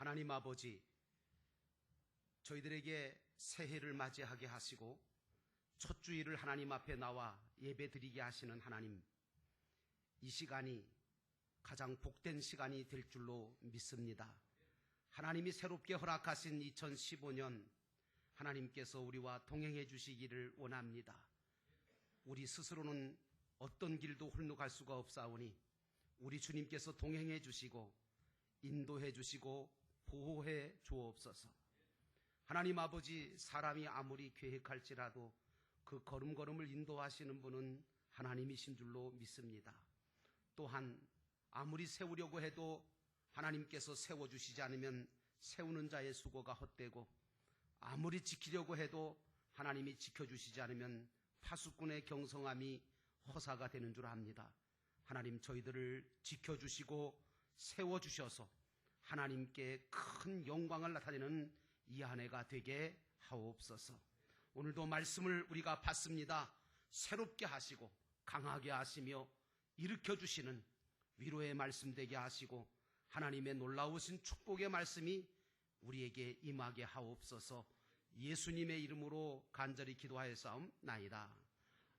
하나님 아버지, 저희들에게 새해를 맞이하게 하시고 첫 주일을 하나님 앞에 나와 예배 드리게 하시는 하나님, 이 시간이 가장 복된 시간이 될 줄로 믿습니다. 하나님이 새롭게 허락하신 2015년, 하나님께서 우리와 동행해 주시기를 원합니다. 우리 스스로는 어떤 길도 홀로 갈 수가 없사오니 우리 주님께서 동행해 주시고 인도해 주시고 보호해 주옵소서. 하나님 아버지, 사람이 아무리 계획할지라도 그 걸음걸음을 인도하시는 분은 하나님이신 줄로 믿습니다. 또한 아무리 세우려고 해도 하나님께서 세워주시지 않으면 세우는 자의 수고가 헛되고, 아무리 지키려고 해도 하나님이 지켜주시지 않으면 파수꾼의 경성함이 허사가 되는 줄 압니다. 하나님, 저희들을 지켜주시고 세워주셔서 하나님께 큰 영광을 나타내는 이 한 해가 되게 하옵소서. 오늘도 말씀을 우리가 받습니다. 새롭게 하시고 강하게 하시며 일으켜주시는 위로의 말씀 되게 하시고 하나님의 놀라우신 축복의 말씀이 우리에게 임하게 하옵소서. 예수님의 이름으로 간절히 기도하였사옵나이다.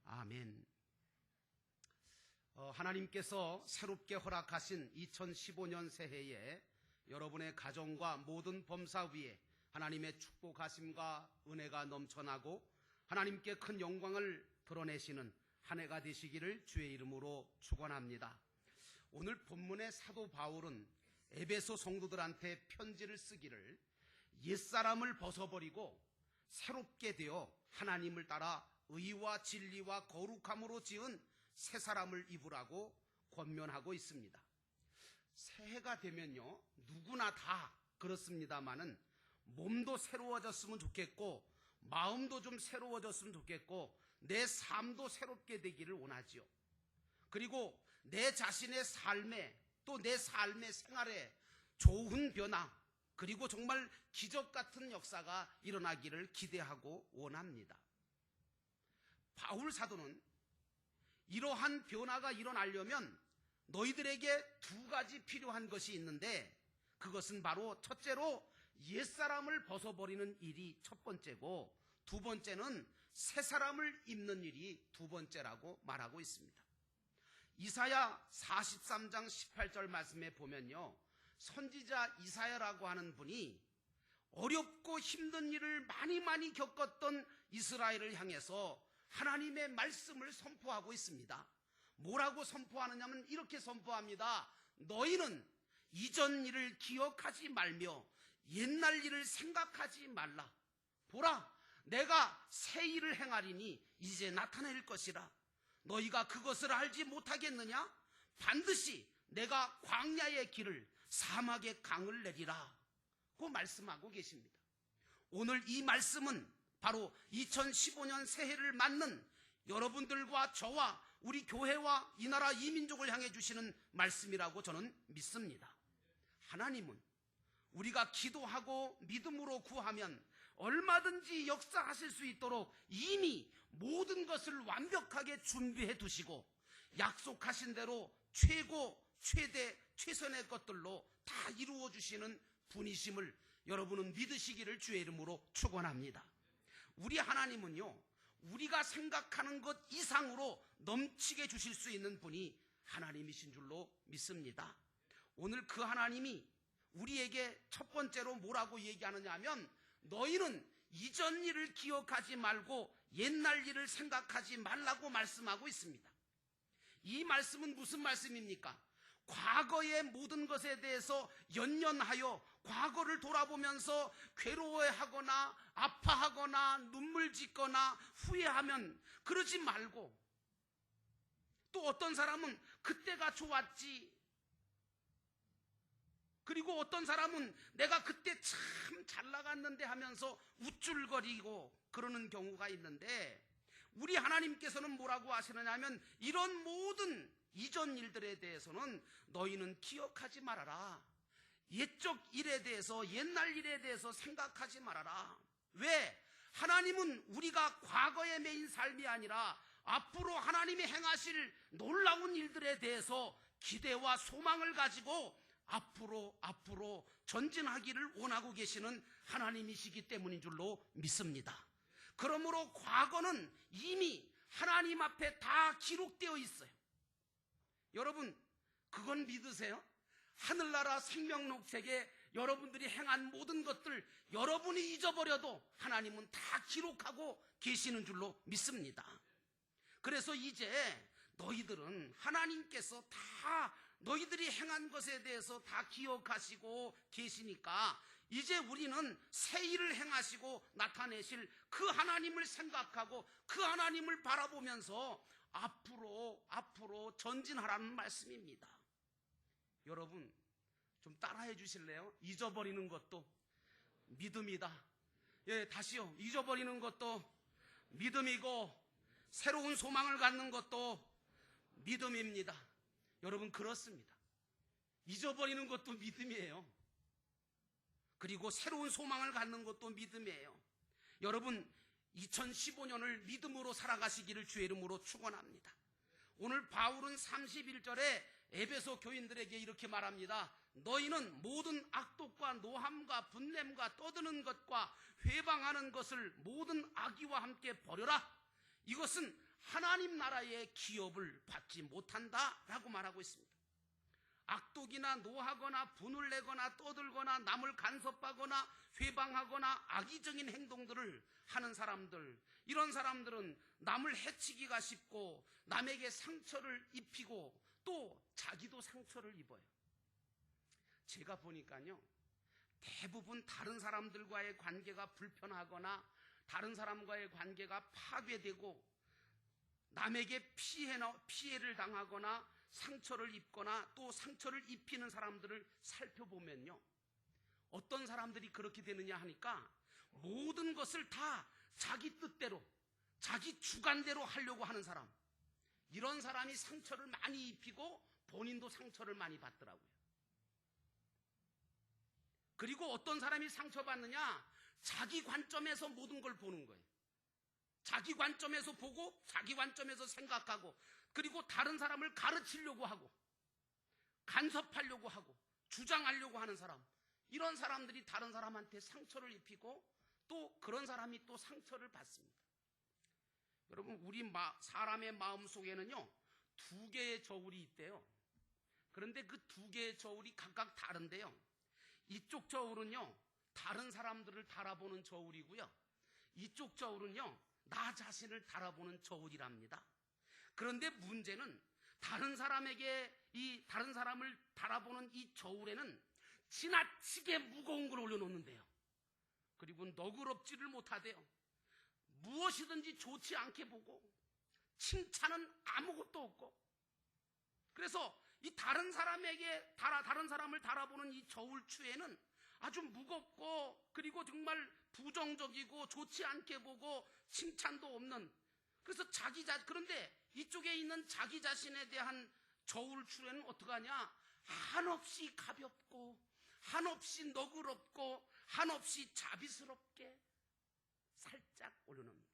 아멘. 하나님께서 새롭게 허락하신 2015년 새해에 여러분의 가정과 모든 범사 위에 하나님의 축복하심과 은혜가 넘쳐나고 하나님께 큰 영광을 드러내시는 한 해가 되시기를 주의 이름으로 축원합니다. 오늘 본문의 사도 바울은 에베소 성도들한테 편지를 쓰기를 옛사람을 벗어버리고 새롭게 되어 하나님을 따라 의와 진리와 거룩함으로 지은 새 사람을 입으라고 권면하고 있습니다. 새해가 되면요, 누구나 다 그렇습니다만은 몸도 새로워졌으면 좋겠고 마음도 좀 새로워졌으면 좋겠고 내 삶도 새롭게 되기를 원하지요. 그리고 내 자신의 삶에, 또 내 삶의 생활에 좋은 변화, 그리고 정말 기적 같은 역사가 일어나기를 기대하고 원합니다. 바울 사도는 이러한 변화가 일어나려면 너희들에게 두 가지 필요한 것이 있는데, 그것은 바로 첫째로 옛사람을 벗어버리는 일이 첫 번째고, 두 번째는 새 사람을 입는 일이 두 번째라고 말하고 있습니다. 이사야 43장 18절 말씀에 보면요, 선지자 이사야라고 하는 분이 어렵고 힘든 일을 많이 겪었던 이스라엘을 향해서 하나님의 말씀을 선포하고 있습니다. 뭐라고 선포하느냐면 이렇게 선포합니다. 너희는 이전 일을 기억하지 말며 옛날 일을 생각하지 말라. 보라, 내가 새 일을 행하리니 이제 나타낼 것이라. 너희가 그것을 알지 못하겠느냐? 반드시 내가 광야의 길을 사막의 강을 내리라 고 말씀하고 계십니다. 오늘 이 말씀은 바로 2015년 새해를 맞는 여러분들과 저와 우리 교회와 이 나라 이 민족을 향해 주시는 말씀이라고 저는 믿습니다. 하나님은 우리가 기도하고 믿음으로 구하면 얼마든지 역사하실 수 있도록 이미 모든 것을 완벽하게 준비해 두시고 약속하신 대로 최고, 최대, 최선의 것들로 다 이루어 주시는 분이심을 여러분은 믿으시기를 주의 이름으로 축원합니다. 우리 하나님은요, 우리가 생각하는 것 이상으로 넘치게 주실 수 있는 분이 하나님이신 줄로 믿습니다. 오늘 그 하나님이 우리에게 첫 번째로 뭐라고 얘기하느냐 하면, 너희는 이전 일을 기억하지 말고 옛날 일을 생각하지 말라고 말씀하고 있습니다. 이 말씀은 무슨 말씀입니까? 과거의 모든 것에 대해서 연연하여 과거를 돌아보면서 괴로워하거나 아파하거나 눈물 짓거나 후회하면 그러지 말고, 또 어떤 사람은 그때가 좋았지, 그리고 어떤 사람은 내가 그때 참 잘 나갔는데 하면서 우쭐거리고 그러는 경우가 있는데, 우리 하나님께서는 뭐라고 하시느냐 하면 이런 모든 이전 일들에 대해서는 너희는 기억하지 말아라. 옛적 일에 대해서, 옛날 일에 대해서 생각하지 말아라. 왜? 하나님은 우리가 과거에 매인 삶이 아니라 앞으로 하나님이 행하실 놀라운 일들에 대해서 기대와 소망을 가지고 앞으로 전진하기를 원하고 계시는 하나님이시기 때문인 줄로 믿습니다. 그러므로 과거는 이미 하나님 앞에 다 기록되어 있어요. 여러분, 그건 믿으세요? 하늘나라 생명록책에 여러분들이 행한 모든 것들 여러분이 잊어버려도 하나님은 다 기록하고 계시는 줄로 믿습니다. 그래서 이제 너희들은 하나님께서 다 너희들이 행한 것에 대해서 다 기억하시고 계시니까 이제 우리는 새 일을 행하시고 나타내실 그 하나님을 생각하고 그 하나님을 바라보면서 앞으로 전진하라는 말씀입니다. 여러분, 좀 따라해 주실래요? 잊어버리는 것도 믿음이다. 예, 다시요. 잊어버리는 것도 믿음이고 새로운 소망을 갖는 것도 믿음입니다. 여러분, 그렇습니다. 잊어버리는 것도 믿음이에요. 그리고 새로운 소망을 갖는 것도 믿음이에요. 여러분, 2015년을 믿음으로 살아가시기를 주의 이름으로 축원합니다. 오늘 바울은 31절에 에베소 교인들에게 이렇게 말합니다. 너희는 모든 악독과 노함과 분냄과 떠드는 것과 회방하는 것을 모든 악의와 함께 버려라. 이것은 하나님 나라의 기업을 받지 못한다라고 말하고 있습니다. 악독이나 노하거나 분을 내거나 떠들거나 남을 간섭하거나 회방하거나 악의적인 행동들을 하는 사람들, 이런 사람들은 남을 해치기가 쉽고 남에게 상처를 입히고 또 자기도 상처를 입어요. 제가 보니까요, 대부분 다른 사람들과의 관계가 불편하거나 다른 사람과의 관계가 파괴되고 남에게 피해를 당하거나 상처를 입거나 또 상처를 입히는 사람들을 살펴보면요, 어떤 사람들이 그렇게 되느냐 하니까 모든 것을 다 자기 뜻대로 자기 주관대로 하려고 하는 사람, 이런 사람이 상처를 많이 입히고 본인도 상처를 많이 받더라고요. 그리고 어떤 사람이 상처받느냐, 자기 관점에서 모든 걸 보는 거예요. 자기 관점에서 보고 자기 관점에서 생각하고, 그리고 다른 사람을 가르치려고 하고 간섭하려고 하고 주장하려고 하는 사람, 이런 사람들이 다른 사람한테 상처를 입히고 또 그런 사람이 또 상처를 받습니다. 여러분, 우리 사람의 마음 속에는요, 두 개의 저울이 있대요. 그런데 그 두 개의 저울이 각각 다른데요, 이쪽 저울은요 다른 사람들을 달아보는 저울이고요, 이쪽 저울은요 나 자신을 달아보는 저울이랍니다. 그런데 문제는 다른 사람을 달아보는 이 저울에는 지나치게 무거운 걸 올려놓는데요, 그리고 너그럽지를 못하대요. 무엇이든지 좋지 않게 보고 칭찬은 아무것도 없고, 그래서 이 다른 사람을 달아보는 이 저울추에는 아주 무겁고 그리고 정말 부정적이고 좋지 않게 보고 칭찬도 없는, 그래서 그런데 이쪽에 있는 자기 자신에 대한 저울추에는 어떡하냐, 한없이 가볍고 한없이 너그럽고 한없이 자비스럽게 살짝 올려놓습니다.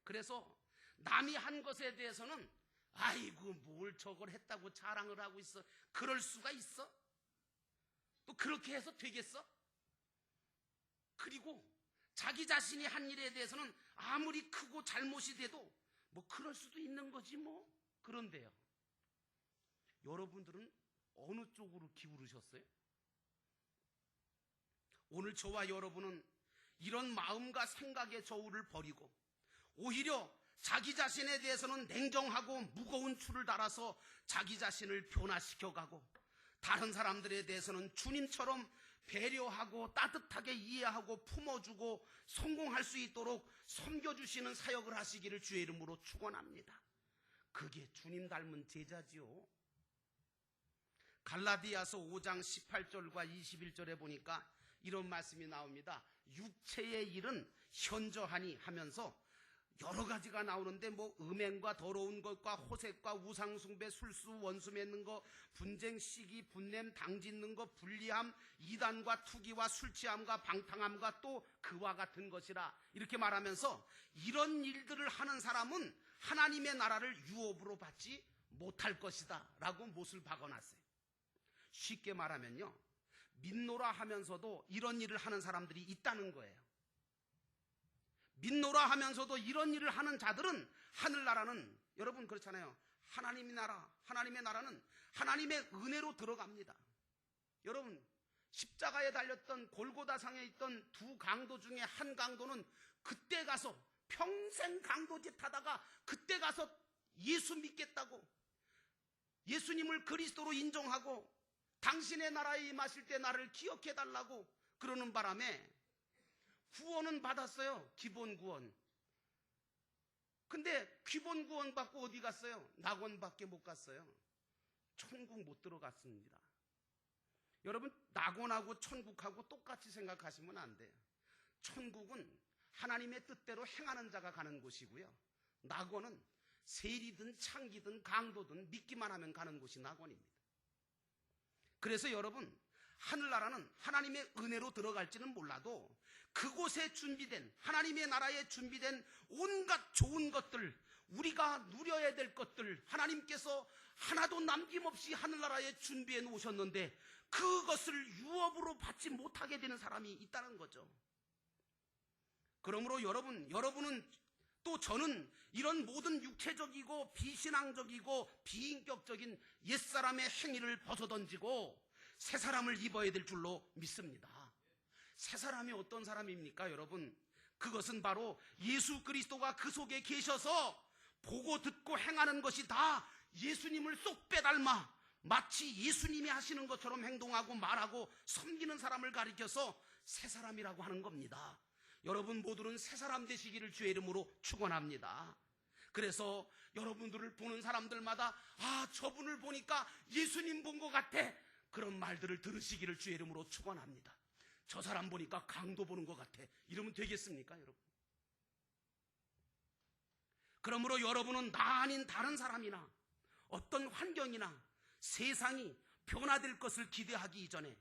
그래서 남이 한 것에 대해서는 아이고 뭘 저걸 했다고 자랑을 하고 있어, 그럴 수가 있어? 또 그렇게 해서 되겠어? 그리고 자기 자신이 한 일에 대해서는 아무리 크고 잘못이 돼도 뭐 그럴 수도 있는 거지 뭐. 그런데요, 여러분들은 어느 쪽으로 기울으셨어요? 오늘 저와 여러분은 이런 마음과 생각의 저울을 버리고 오히려 자기 자신에 대해서는 냉정하고 무거운 추를 달아서 자기 자신을 변화시켜가고, 다른 사람들에 대해서는 주님처럼 배려하고 따뜻하게 이해하고 품어주고 성공할 수 있도록 섬겨주시는 사역을 하시기를 주의 이름으로 축원합니다. 그게 주님 닮은 제자지요. 갈라디아서 5장 18절과 21절에 보니까 이런 말씀이 나옵니다. 육체의 일은 현저하니 하면서 여러 가지가 나오는데 음행과 더러운 것과 호색과 우상숭배, 술수, 원수 맺는 것, 분쟁, 시기, 분냄, 당짓는 것, 불리함, 이단과 투기와 술취함과 방탕함과 또 그와 같은 것이라, 이렇게 말하면서 이런 일들을 하는 사람은 하나님의 나라를 유업으로 받지 못할 것이다 라고 못을 박아놨어요. 쉽게 말하면요, 믿노라 하면서도 이런 일을 하는 사람들이 있다는 거예요. 믿노라 하면서도 이런 일을 하는 자들은, 하늘나라는 여러분 그렇잖아요. 하나님의 나라는 하나님의 은혜로 들어갑니다. 여러분, 십자가에 달렸던 골고다상에 있던 두 강도 중에 한 강도는 그때 가서 평생 강도짓 하다가 그때 가서 예수 믿겠다고, 예수님을 그리스도로 인정하고 당신의 나라에 임하실 때 나를 기억해 달라고 그러는 바람에 구원은 받았어요. 기본 구원. 근데 기본 구원 받고 어디 갔어요? 낙원밖에 못 갔어요. 천국 못 들어갔습니다. 여러분, 낙원하고 천국하고 똑같이 생각하시면 안 돼요. 천국은 하나님의 뜻대로 행하는 자가 가는 곳이고요, 낙원은 세리든 창기든 강도든 믿기만 하면 가는 곳이 낙원입니다. 그래서 여러분, 하늘나라는 하나님의 은혜로 들어갈지는 몰라도 그곳에 준비된, 하나님의 나라에 준비된 온갖 좋은 것들, 우리가 누려야 될 것들, 하나님께서 하나도 남김없이 하늘나라에 준비해 놓으셨는데 그것을 유업으로 받지 못하게 되는 사람이 있다는 거죠. 그러므로 여러분은 또 저는 이런 모든 육체적이고 비신앙적이고 비인격적인 옛사람의 행위를 벗어던지고 새 사람을 입어야 될 줄로 믿습니다. 새 사람이 어떤 사람입니까, 여러분? 그것은 바로 예수 그리스도가 그 속에 계셔서 보고 듣고 행하는 것이 다 예수님을 쏙 빼닮아 마치 예수님이 하시는 것처럼 행동하고 말하고 섬기는 사람을 가리켜서 새 사람이라고 하는 겁니다. 여러분 모두는 새 사람 되시기를 주의 이름으로 축원합니다. 그래서 여러분들을 보는 사람들마다 저분을 보니까 예수님 본 것 같아, 그런 말들을 들으시기를 주의 이름으로 축원합니다. 저 사람 보니까 강도 보는 것 같아, 이러면 되겠습니까, 여러분? 그러므로 여러분은 나 아닌 다른 사람이나 어떤 환경이나 세상이 변화될 것을 기대하기 이전에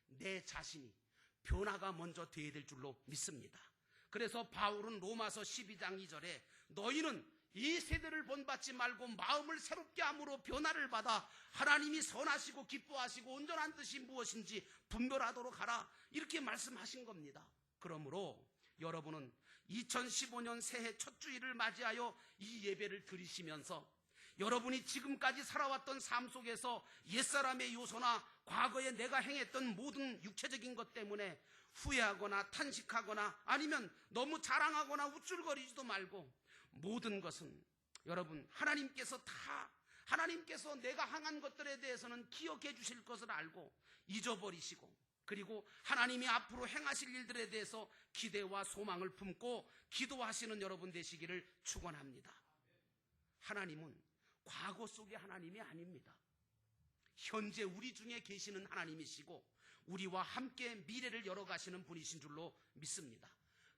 내 자신이 변화가 먼저 되어야 될 줄로 믿습니다. 그래서 바울은 로마서 12장 2절에 너희는 이 세대를 본받지 말고 마음을 새롭게 함으로 변화를 받아 하나님이 선하시고 기뻐하시고 온전한 뜻이 무엇인지 분별하도록 하라, 이렇게 말씀하신 겁니다. 그러므로 여러분은 2015년 새해 첫 주일을 맞이하여 이 예배를 드리시면서 여러분이 지금까지 살아왔던 삶 속에서 옛사람의 요소나 과거에 내가 행했던 모든 육체적인 것 때문에 후회하거나 탄식하거나 아니면 너무 자랑하거나 우쭐거리지도 말고, 모든 것은 여러분 하나님께서 내가 행한 것들에 대해서는 기억해 주실 것을 알고 잊어버리시고, 그리고 하나님이 앞으로 행하실 일들에 대해서 기대와 소망을 품고 기도하시는 여러분 되시기를 축원합니다. 하나님은 과거 속의 하나님이 아닙니다. 현재 우리 중에 계시는 하나님이시고 우리와 함께 미래를 열어가시는 분이신 줄로 믿습니다.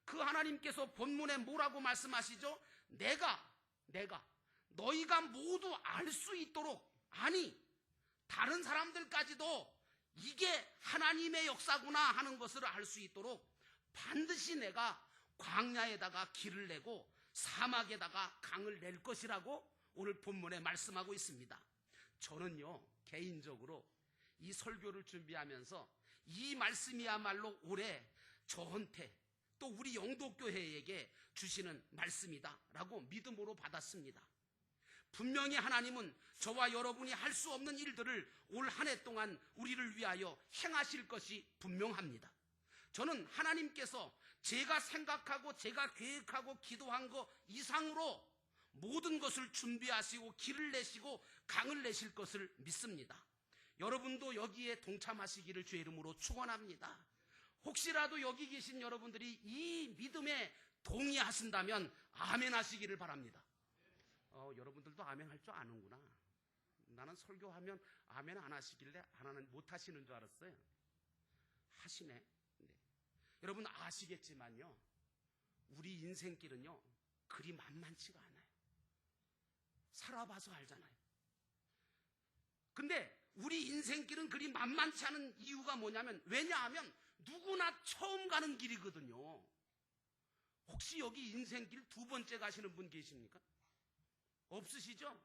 그 하나님께서 본문에 뭐라고 말씀하시죠? 내가 너희가 모두 알 수 있도록, 아니 다른 사람들까지도 이게 하나님의 역사구나 하는 것을 알 수 있도록 반드시 내가 광야에다가 길을 내고 사막에다가 강을 낼 것이라고 오늘 본문에 말씀하고 있습니다. 저는요, 개인적으로 이 설교를 준비하면서 이 말씀이야말로 올해 저한테 또 우리 영도교회에게 주시는 말씀이다 라고 믿음으로 받았습니다. 분명히 하나님은 저와 여러분이 할 수 없는 일들을 올 한 해 동안 우리를 위하여 행하실 것이 분명합니다. 저는 하나님께서 제가 생각하고 제가 계획하고 기도한 것 이상으로 모든 것을 준비하시고 길을 내시고 강을 내실 것을 믿습니다. 여러분도 여기에 동참하시기를 주의 이름으로 축원합니다. 혹시라도 여기 계신 여러분들이 이 믿음에 동의하신다면 아멘 하시기를 바랍니다. 여러분들도 아멘 할 줄 아는구나. 나는 설교하면 아멘 안 하시길래 못 하시는 줄 알았어요. 하시네. 네. 여러분 아시겠지만요, 우리 인생길은요 그리 만만치가 않아요. 살아봐서 알잖아요. 근데 우리 인생길은 그리 만만치 않은 이유가 뭐냐면, 왜냐하면 누구나 처음 가는 길이거든요. 혹시 여기 인생길 두 번째 가시는 분 계십니까? 없으시죠?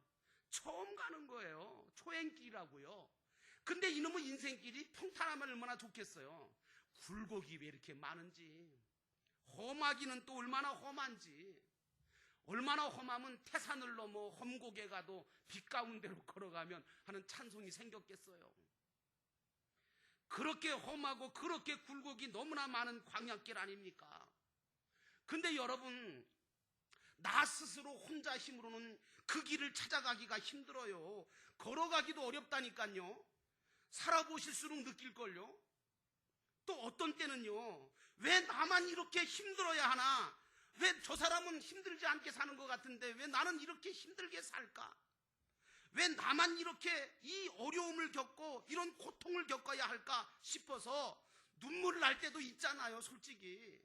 처음 가는 거예요. 초행길이라고요. 근데 이놈의 인생길이 평탄하면 얼마나 좋겠어요. 굴곡이 왜 이렇게 많은지, 험하기는 또 얼마나 험한지, 얼마나 험하면 태산을 넘어 험곡에 가도 빛 가운데로 걸어가면 하는 찬송이 생겼겠어요. 그렇게 험하고 그렇게 굴곡이 너무나 많은 광야길 아닙니까? 근데 여러분, 나 스스로 혼자 힘으로는 그 길을 찾아가기가 힘들어요. 걸어가기도 어렵다니까요. 살아보실수록 느낄걸요. 또 어떤 때는요, 왜 나만 이렇게 힘들어야 하나? 왜 저 사람은 힘들지 않게 사는 것 같은데 왜 나는 이렇게 힘들게 살까? 왜 나만 이렇게 이 어려움을 겪고 이런 고통을 겪어야 할까 싶어서 눈물 날 때도 있잖아요, 솔직히.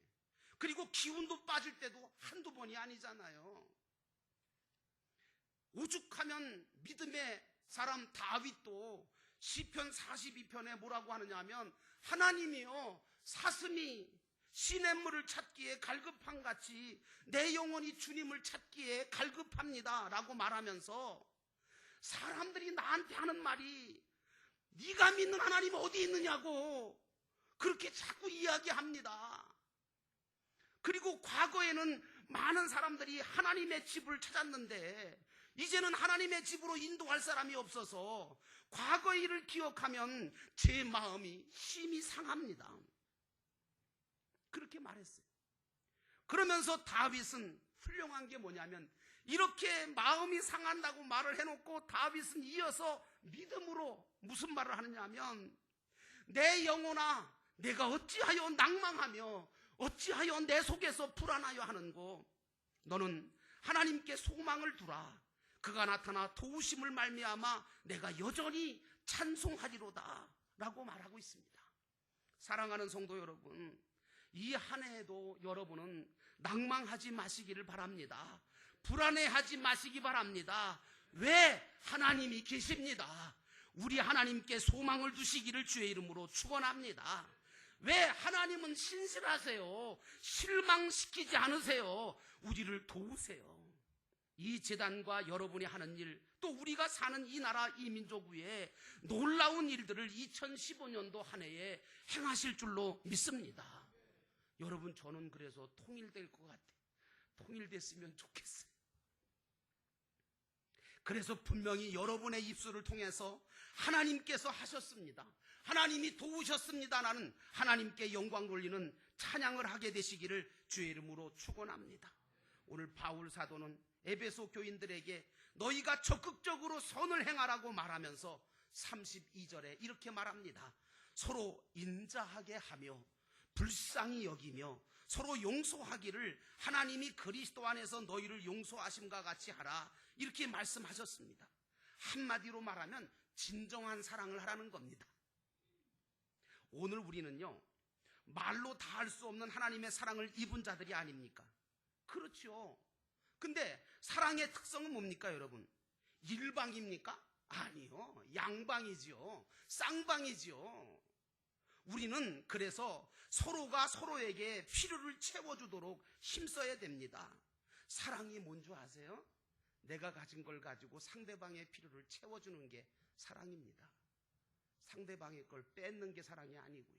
그리고 기운도 빠질 때도 한두 번이 아니잖아요. 오죽하면 믿음의 사람 다윗도 시편 42편에 뭐라고 하느냐 하면, 하나님이여 사슴이 시냇물을 찾기에 갈급한 같이 내 영혼이 주님을 찾기에 갈급합니다 라고 말하면서, 사람들이 나한테 하는 말이 네가 믿는 하나님 어디 있느냐고 그렇게 자꾸 이야기합니다. 그리고 과거에는 많은 사람들이 하나님의 집을 찾았는데 이제는 하나님의 집으로 인도할 사람이 없어서 과거의 일을 기억하면 제 마음이 심히 상합니다. 그렇게 말했어요. 그러면서 다윗은 훌륭한 게 뭐냐면, 이렇게 마음이 상한다고 말을 해놓고 다윗은 이어서 믿음으로 무슨 말을 하느냐 하면, 내 영혼아 내가 어찌하여 낭망하며 어찌하여 내 속에서 불안하여 하는고, 너는 하나님께 소망을 두라. 그가 나타나 도우심을 말미암아 내가 여전히 찬송하리로다 라고 말하고 있습니다. 사랑하는 성도 여러분, 이 한 해에도 여러분은 낭망하지 마시기를 바랍니다. 불안해하지 마시기 바랍니다. 왜? 하나님이 계십니다. 우리 하나님께 소망을 두시기를 주의 이름으로 축원합니다. 왜? 하나님은 신실하세요. 실망시키지 않으세요. 우리를 도우세요. 이 재단과 여러분이 하는 일, 또 우리가 사는 이 나라 이 민족 위에 놀라운 일들을 2015년도 한 해에 행하실 줄로 믿습니다. 여러분, 저는 그래서 통일될 것 같아요. 통일됐으면 좋겠어요. 그래서 분명히 여러분의 입술을 통해서 하나님께서 하셨습니다, 하나님이 도우셨습니다 라는 하나님께 영광 돌리는 찬양을 하게 되시기를 주의 이름으로 축원합니다. 오늘 바울 사도는 에베소 교인들에게 너희가 적극적으로 선을 행하라고 말하면서 32절에 이렇게 말합니다. 서로 인자하게 하며 불쌍히 여기며 서로 용서하기를 하나님이 그리스도 안에서 너희를 용서하심과 같이 하라, 이렇게 말씀하셨습니다. 한마디로 말하면 진정한 사랑을 하라는 겁니다. 오늘 우리는요, 말로 다 할 수 없는 하나님의 사랑을 입은 자들이 아닙니까? 그렇죠. 근데 사랑의 특성은 뭡니까 여러분? 일방입니까? 아니요, 양방이지요. 쌍방이지요. 우리는 그래서 서로가 서로에게 필요를 채워주도록 힘써야 됩니다. 사랑이 뭔 줄 아세요? 내가 가진 걸 가지고 상대방의 필요를 채워주는 게 사랑입니다. 상대방의 걸 뺏는 게 사랑이 아니고요.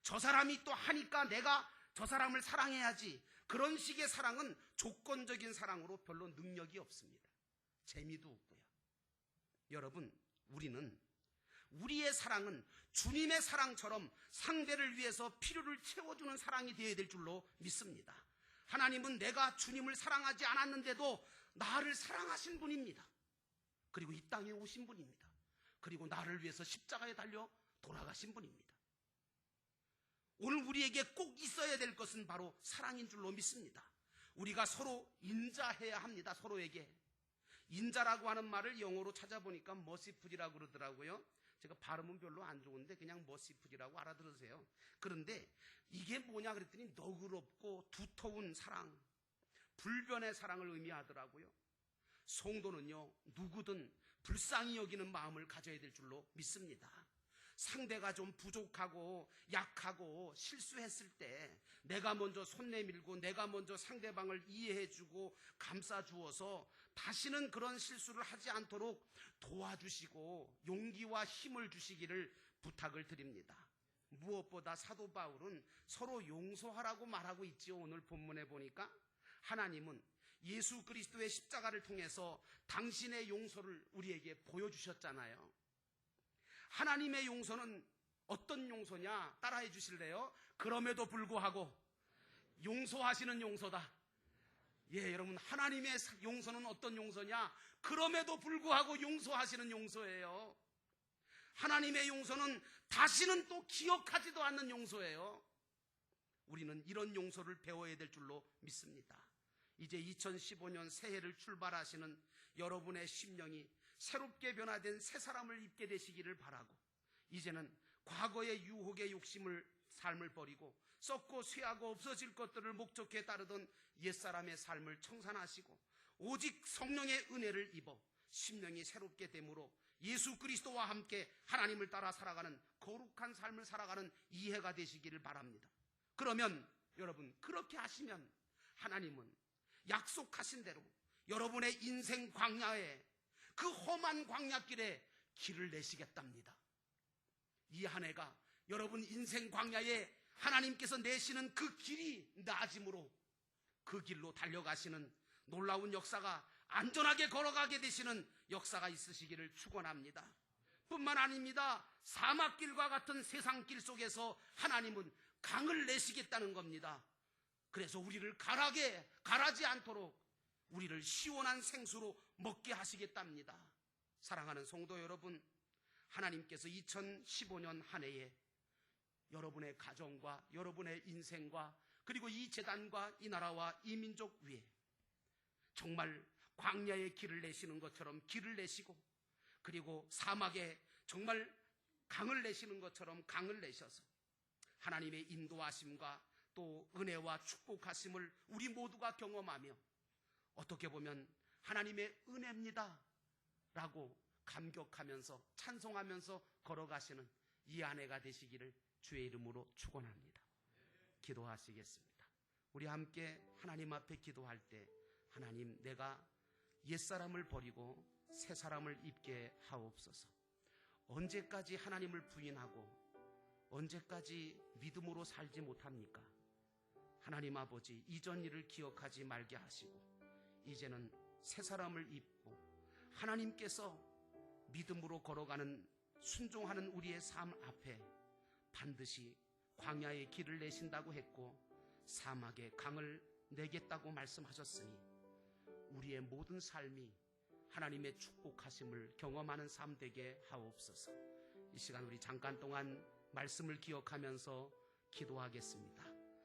저 사람이 또 하니까 내가 저 사람을 사랑해야지, 그런 식의 사랑은 조건적인 사랑으로 별로 능력이 없습니다. 재미도 없고요. 여러분, 우리의 사랑은 주님의 사랑처럼 상대를 위해서 필요를 채워주는 사랑이 되어야 될 줄로 믿습니다. 하나님은 내가 주님을 사랑하지 않았는데도 나를 사랑하신 분입니다. 그리고 이 땅에 오신 분입니다. 그리고 나를 위해서 십자가에 달려 돌아가신 분입니다. 오늘 우리에게 꼭 있어야 될 것은 바로 사랑인 줄로 믿습니다. 우리가 서로 인자해야 합니다. 서로에게. 인자라고 하는 말을 영어로 찾아보니까 머시풀이라고 그러더라고요. 제가 발음은 별로 안 좋은데 그냥 머시풀이라고 알아들으세요. 그런데 이게 뭐냐 그랬더니 너그럽고 두터운 사랑, 불변의 사랑을 의미하더라고요. 성도는요, 누구든 불쌍히 여기는 마음을 가져야 될 줄로 믿습니다. 상대가 좀 부족하고 약하고 실수했을 때 내가 먼저 손 내밀고 내가 먼저 상대방을 이해해주고 감싸주어서 다시는 그런 실수를 하지 않도록 도와주시고 용기와 힘을 주시기를 부탁을 드립니다. 무엇보다 사도 바울은 서로 용서하라고 말하고 있지요. 오늘 본문에 보니까 하나님은 예수 그리스도의 십자가를 통해서 당신의 용서를 우리에게 보여주셨잖아요. 하나님의 용서는 어떤 용서냐? 따라해 주실래요? 그럼에도 불구하고 용서하시는 용서다. 예, 여러분, 하나님의 용서는 어떤 용서냐? 그럼에도 불구하고 용서하시는 용서예요. 하나님의 용서는 다시는 또 기억하지도 않는 용서예요. 우리는 이런 용서를 배워야 될 줄로 믿습니다. 이제 2015년 새해를 출발하시는 여러분의 심령이 새롭게 변화된 새 사람을 입게 되시기를 바라고, 이제는 과거의 유혹의 삶을 버리고 썩고 쇠하고 없어질 것들을 목적해 따르던 옛사람의 삶을 청산하시고 오직 성령의 은혜를 입어 심령이 새롭게 됨으로 예수 그리스도와 함께 하나님을 따라 살아가는 거룩한 삶을 살아가는 이해가 되시기를 바랍니다. 그러면 여러분, 그렇게 하시면 하나님은 약속하신 대로 여러분의 인생 광야에, 그 험한 광야길에 길을 내시겠답니다. 이 한 해가 여러분 인생 광야에 하나님께서 내시는 그 길이 나아짐으로 그 길로 달려가시는 놀라운 역사가, 안전하게 걸어가게 되시는 역사가 있으시기를 축원합니다. 뿐만 아닙니다. 사막길과 같은 세상길 속에서 하나님은 강을 내시겠다는 겁니다. 그래서 우리를 가라지 않도록 우리를 시원한 생수로 먹게 하시겠답니다. 사랑하는 성도 여러분, 하나님께서 2015년 한 해에 여러분의 가정과 여러분의 인생과 그리고 이 재단과 이 나라와 이 민족 위에 정말 광야의 길을 내시는 것처럼 길을 내시고, 그리고 사막에 정말 강을 내시는 것처럼 강을 내셔서 하나님의 인도하심과 또 은혜와 축복하심을 우리 모두가 경험하며, 어떻게 보면 하나님의 은혜입니다 라고 감격하면서 찬송하면서 걸어가시는 이 한 해가 되시기를 주의 이름으로 축원합니다. 기도하시겠습니다. 우리 함께 하나님 앞에 기도할 때, 하나님, 내가 옛사람을 버리고 새사람을 입게 하옵소서. 언제까지 하나님을 부인하고 언제까지 믿음으로 살지 못합니까? 하나님 아버지, 이전 일을 기억하지 말게 하시고 이제는 새사람을 입고 하나님께서 믿음으로 걸어가는, 순종하는 우리의 삶 앞에 반드시 광야의 길을 내신다고 했고 사막에 강을 내겠다고 말씀하셨으니 우리의 모든 삶이 하나님의 축복하심을 경험하는 삶 되게 하옵소서. 이 시간 우리 잠깐 동안 말씀을 기억하면서 기도하겠습니다.